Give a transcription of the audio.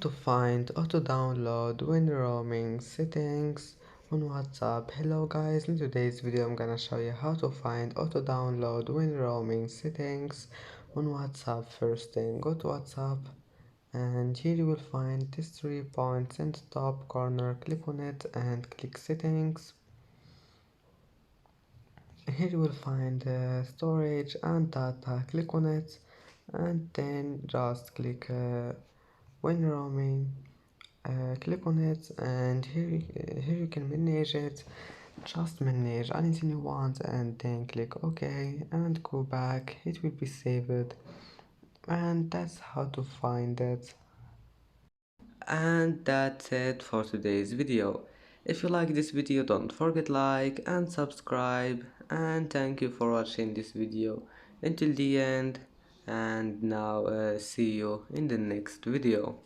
to find auto download when roaming settings on WhatsApp. Hello guys, in today's video I'm gonna show you how to find auto download when roaming settings on WhatsApp. First thing, go to WhatsApp and here you will find these 3 points in the top corner. Click on it and click settings. Here you will find storage and data. Click on it and then just click when roaming. Click on it and here you can manage it. Just manage anything you want and then click OK and go back. It will be saved, and that's how to find it. And that's it for today's video. If you like this video, don't forget like and subscribe, and thank you for watching this video until the end. And now see you in the next video.